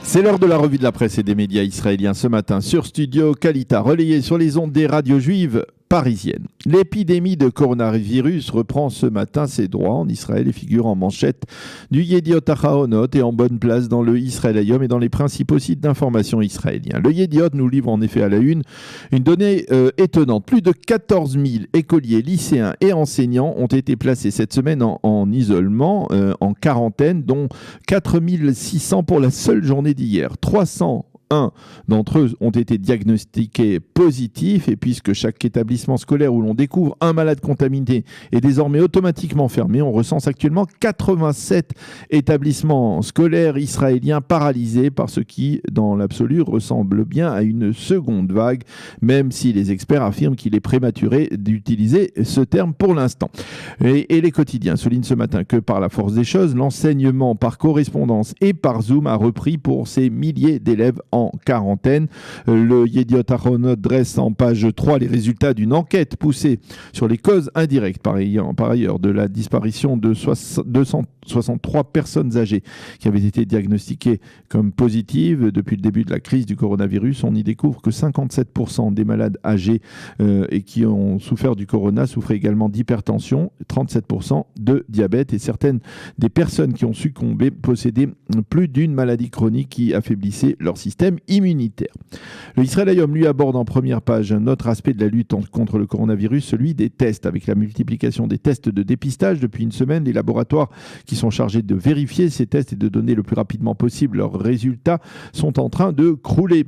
C'est l'heure de la revue de la presse et des médias israéliens ce matin sur Studio Kalita, relayé sur les ondes des radios juives parisiennes. L'épidémie de coronavirus reprend ce matin ses droits en Israël et figure en manchette du Yediot Ahronoth et en bonne place dans le Israël Hayom et dans les principaux sites d'information israéliens. Le Yediot nous livre en effet à la une donnée étonnante. Plus de 14 000 écoliers, lycéens et enseignants ont été placés cette semaine en isolement, en quarantaine, dont 4 600 pour la seule journée d'hier. 301 d'entre eux ont été diagnostiqués positifs et puisque chaque établissement scolaire où l'on découvre un malade contaminé est désormais automatiquement fermé, on recense actuellement 87 établissements scolaires israéliens paralysés par ce qui, dans l'absolu, ressemble bien à une seconde vague, même si les experts affirment qu'il est prématuré d'utiliser ce terme pour l'instant. Et les quotidiens soulignent ce matin que par la force des choses, l'enseignement par correspondance et par Zoom a repris pour ces milliers d'élèves en quarantaine. Le Yediot Ahronoth dresse en page 3 les résultats d'une enquête poussée sur les causes indirectes par ailleurs de la disparition de 263 personnes âgées qui avaient été diagnostiquées comme positives depuis le début de la crise du coronavirus. On y découvre que 57% des malades âgés et qui ont souffert du corona souffraient également d'hypertension, 37% de diabète et certaines des personnes qui ont succombé possédaient plus d'une maladie chronique qui affaiblissait leur système immunitaire. Le Israël Hayom lui aborde en première page un autre aspect de la lutte contre le coronavirus, celui des tests. Avec la multiplication des tests de dépistage depuis une semaine, les laboratoires qui sont chargés de vérifier ces tests et de donner le plus rapidement possible leurs résultats sont en train de crouler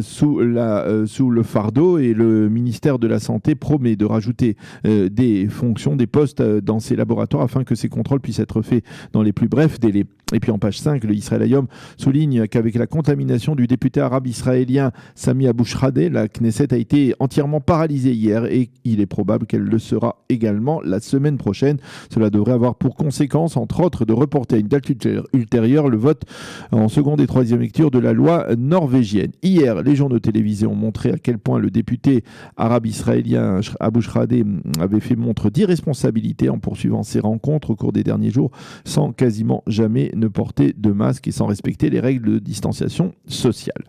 sous le fardeau et le ministère de la Santé promet de rajouter des fonctions, des postes dans ces laboratoires afin que ces contrôles puissent être faits dans les plus brefs délais. Et puis en page 5, le Israël Hayom souligne qu'avec la contamination du député arabe israélien Sami Abou Shradeh, la Knesset a été entièrement paralysée hier et il est probable qu'elle le sera également la semaine prochaine. Cela devrait avoir pour conséquence, entre autres, de reporter à une date ultérieure le vote en seconde et troisième lecture de la loi norvégienne. Hier, les journaux télévisés ont montré à quel point le député arabe israélien Abou Shradeh avait fait montre d'irresponsabilité en poursuivant ses rencontres au cours des derniers jours sans quasiment jamais ne porter de masque et sans respecter les règles de distanciation sociale.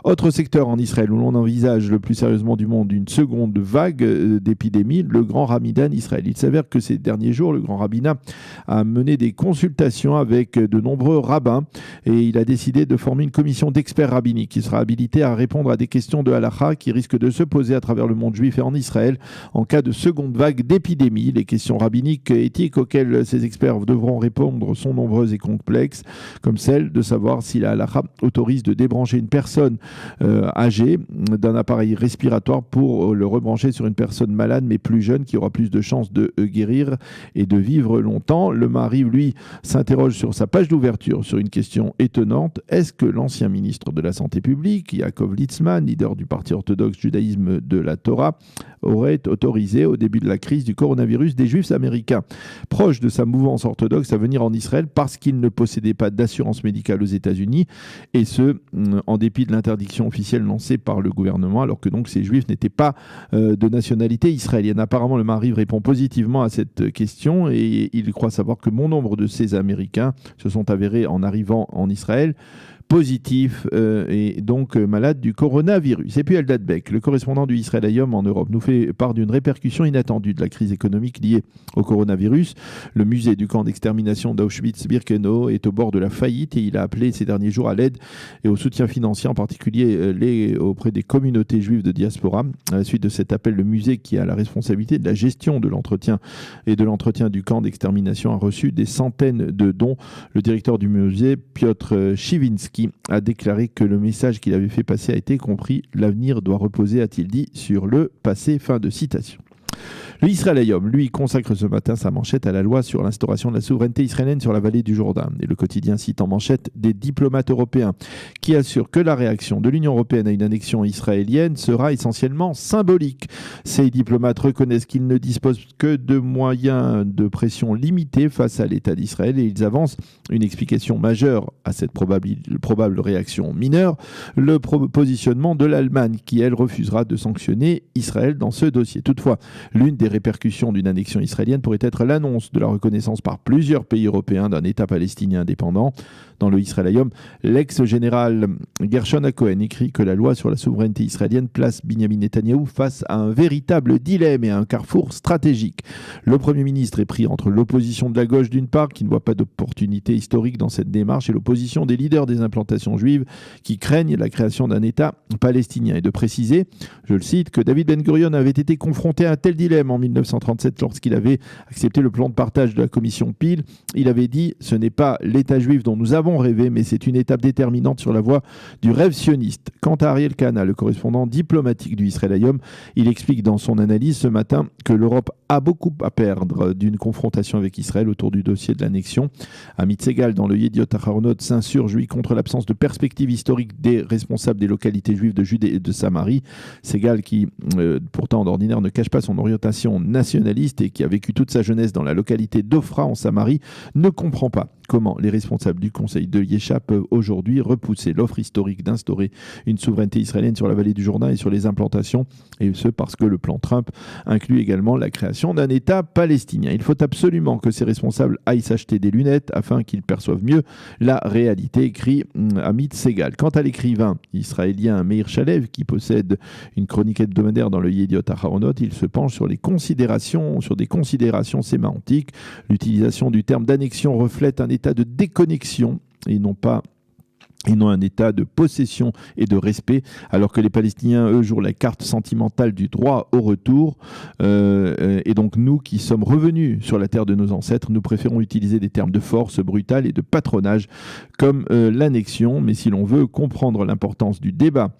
Autre secteur en Israël où l'on envisage le plus sérieusement du monde une seconde vague d'épidémie, le Grand Ramadan Israël. Il s'avère que ces derniers jours, le Grand Rabbinat a mené des consultations avec de nombreux rabbins et il a décidé de former une commission d'experts rabbiniques qui sera habilitée à répondre à des questions de halakha qui risquent de se poser à travers le monde juif et en Israël en cas de seconde vague d'épidémie. Les questions rabbiniques et éthiques auxquelles ces experts devront répondre sont nombreuses et complexes, comme celle de savoir si la halakha autorise de débrancher une personne âgée d'un appareil respiratoire pour le rebrancher sur une personne malade mais plus jeune qui aura plus de chances de guérir et de vivre longtemps. Le mari, lui, s'interroge sur sa page d'ouverture sur une question étonnante. Est-ce que l'ancien ministre de la Santé publique, Yaakov Litzman, leader du parti orthodoxe judaïsme de la Torah, aurait autorisé au début de la crise du coronavirus des juifs américains proches de sa mouvance orthodoxe à venir en Israël parce qu'ils ne possédaient pas d'assurance médicale aux États-Unis et ce, en dépit de l'interdiction officielle lancée par le gouvernement, alors que donc ces juifs n'étaient pas de nationalité israélienne. Apparemment, le mari répond positivement à cette question et il croit savoir que bon nombre de ces Américains se sont avérés en arrivant en Israël positif et donc malade du coronavirus. Et puis Eldad Beck, le correspondant du Israël Hayom en Europe, nous fait part d'une répercussion inattendue de la crise économique liée au coronavirus. Le musée du camp d'extermination d'Auschwitz-Birkenau est au bord de la faillite et il a appelé ces derniers jours à l'aide et au soutien financier, en particulier auprès des communautés juives de diaspora. À la suite de cet appel, le musée, qui a la responsabilité de la gestion de l'entretien du camp d'extermination, a reçu des centaines de dons. Le directeur du musée, Piotr Chivinsky, a déclaré que le message qu'il avait fait passer a été compris. L'avenir doit reposer, a-t-il dit, sur le passé. Fin de citation. Le Israël Hayom, lui, consacre ce matin sa manchette à la loi sur l'instauration de la souveraineté israélienne sur la vallée du Jourdain. Et le quotidien cite en manchette des diplomates européens qui assurent que la réaction de l'Union européenne à une annexion israélienne sera essentiellement symbolique. Ces diplomates reconnaissent qu'ils ne disposent que de moyens de pression limités face à l'État d'Israël et ils avancent une explication majeure à cette probable réaction mineure, le positionnement de l'Allemagne qui, elle, refusera de sanctionner Israël dans ce dossier. Toutefois, l'une des répercussions d'une annexion israélienne pourrait être l'annonce de la reconnaissance par plusieurs pays européens d'un État palestinien indépendant. Dans le Israël Hayom, l'ex-général Gershon Cohen écrit que la loi sur la souveraineté israélienne place Binyamin Netanyahou face à un véritable dilemme et à un carrefour stratégique. Le Premier ministre est pris entre l'opposition de la gauche d'une part, qui ne voit pas d'opportunité historique dans cette démarche, et l'opposition des leaders des implantations juives qui craignent la création d'un État palestinien. Et de préciser, je le cite, que David Ben-Gurion avait été confronté à un tel dilemme en 1937 lorsqu'il avait accepté le plan de partage de la commission Peel. Il avait dit « Ce n'est pas l'État juif dont nous avons rêvé, mais c'est une étape déterminante sur la voie du rêve sioniste ». Quant à Ariel Kana, le correspondant diplomatique du Israël Hayom, il explique dans son analyse ce matin que l'Europe a beaucoup à perdre d'une confrontation avec Israël autour du dossier de l'annexion. Amit Segal, dans le Yediot Aharonot, s'insurge, lui, contre l'absence de perspective historique des responsables des localités juives de Judée et de Samarie. Segal, qui pourtant d'ordinaire ne cache pas son orientation nationaliste et qui a vécu toute sa jeunesse dans la localité d'Ofra en Samarie, ne comprend pas comment les responsables du conseil de Yesha peuvent aujourd'hui repousser l'offre historique d'instaurer une souveraineté israélienne sur la vallée du Jourdain et sur les implantations, et ce parce que le plan Trump inclut également la création d'un État palestinien. Il faut absolument que ces responsables aillent s'acheter des lunettes afin qu'ils perçoivent mieux la réalité, écrit Amit Segal. Quant à l'écrivain israélien Meir Shalev, qui possède une chronique hebdomadaire dans le Yediot Aharonot, il se penche sur des considérations sémantiques. L'utilisation du terme d'annexion reflète un état de déconnexion et non un état de possession et de respect, alors que les Palestiniens, eux, jouent la carte sentimentale du droit au retour. Et donc nous, qui sommes revenus sur la terre de nos ancêtres, nous préférons utiliser des termes de force brutale et de patronage comme l'annexion. Mais si l'on veut comprendre l'importance du débat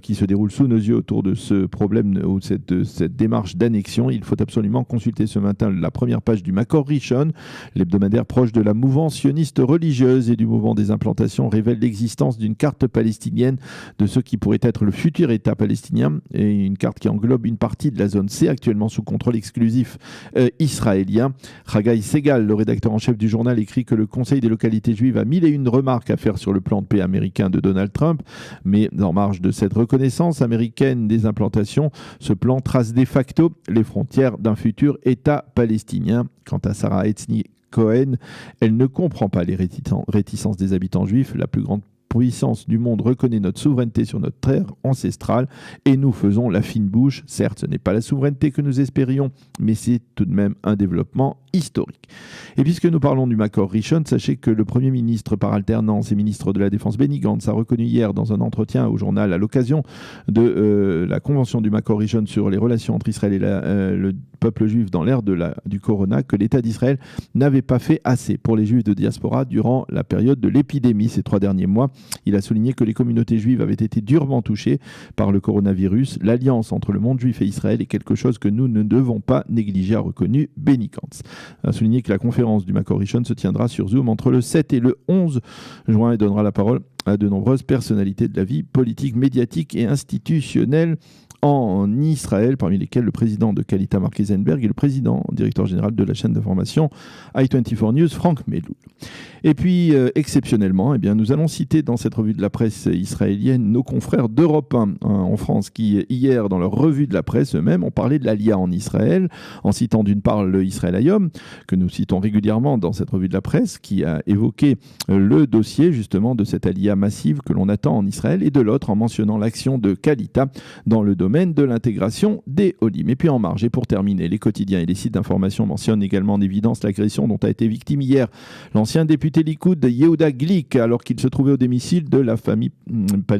qui se déroule sous nos yeux autour de ce problème ou cette démarche d'annexion, il faut absolument consulter ce matin la première page du Makor Rishon, l'hebdomadaire proche de la mouvance sioniste religieuse et du mouvement des implantations, révèle l'existence d'une carte palestinienne de ce qui pourrait être le futur État palestinien, et une carte qui englobe une partie de la zone C actuellement sous contrôle exclusif israélien. Haggai Segal, le rédacteur en chef du journal, écrit que le Conseil des localités juives a 1001 remarques à faire sur le plan de paix américain de Donald Trump, mais en marge de cette reconnaissance américaine des implantations, ce plan trace de facto les frontières d'un futur État palestinien. Quant à Sarah Etzni Cohen, elle ne comprend pas les réticences des habitants juifs. La plus grande puissance du monde reconnaît notre souveraineté sur notre terre ancestrale et nous faisons la fine bouche. Certes, ce n'est pas la souveraineté que nous espérions, mais c'est tout de même un développement historique. Et puisque nous parlons du Makor Rishon, sachez que le Premier ministre par alternance et ministre de la Défense Benny Gantz a reconnu hier dans un entretien au journal à l'occasion de la convention du Makor Rishon sur les relations entre Israël et le peuple juif dans l'ère du Corona que l'État d'Israël n'avait pas fait assez pour les juifs de diaspora durant la période de l'épidémie ces 3 derniers mois. Il a souligné que les communautés juives avaient été durement touchées par le coronavirus. L'alliance entre le monde juif et Israël est quelque chose que nous ne devons pas négliger, a reconnu Benny Gantz. Il a souligné que la conférence du Makor Rishon se tiendra sur Zoom entre le 7 et le 11 juin et donnera la parole à de nombreuses personnalités de la vie politique, médiatique et institutionnelle en Israël, parmi lesquels le président de Kalita Mark Eisenberg et le président, directeur général de la chaîne d'information i24 News, Frank Meloul. Et puis, exceptionnellement, eh bien, nous allons citer dans cette revue de la presse israélienne nos confrères d'Europe 1 en France qui, hier, dans leur revue de la presse eux-mêmes, ont parlé de l'Aliyah en Israël, en citant d'une part le Israël Hayom, que nous citons régulièrement dans cette revue de la presse, qui a évoqué le dossier justement de cette Aliyah massive que l'on attend en Israël, et de l'autre en mentionnant l'action de Kalita dans le domaine de l'intégration des Olim. Et puis en marge, et pour terminer, les quotidiens et les sites d'information mentionnent également en évidence l'agression dont a été victime hier l'ancien député Likoud Yehuda Glick, alors qu'il se trouvait au domicile de la famille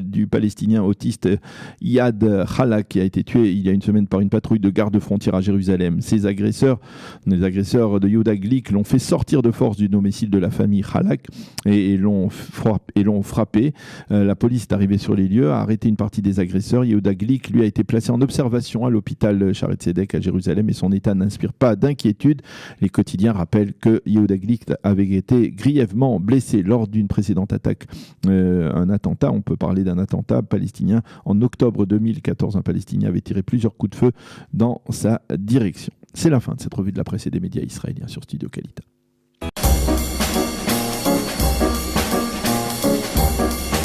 du Palestinien autiste Iyad Khalak, qui a été tué il y a une semaine par une patrouille de garde-frontière à Jérusalem. Les agresseurs de Yehuda Glick l'ont fait sortir de force du domicile de la famille Khalak et l'ont frappé. La police est arrivée sur les lieux, a arrêté une partie des agresseurs. Yehuda Glick, lui, a été placé en observation à l'hôpital Sharet Tzedek à Jérusalem et son état n'inspire pas d'inquiétude. Les quotidiens rappellent que Yehuda Glick avait été grièvement blessé lors d'une précédente attaque, un attentat, on peut parler d'un attentat palestinien. En octobre 2014, un Palestinien avait tiré plusieurs coups de feu dans sa direction. C'est la fin de cette revue de la presse et des médias israéliens sur Studio Kalita.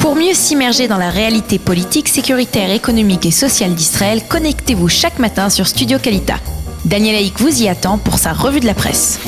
Pour mieux s'immerger dans la réalité politique, sécuritaire, économique et sociale d'Israël, connectez-vous chaque matin sur Studio Kalita. Daniel Haïk vous y attend pour sa revue de la presse.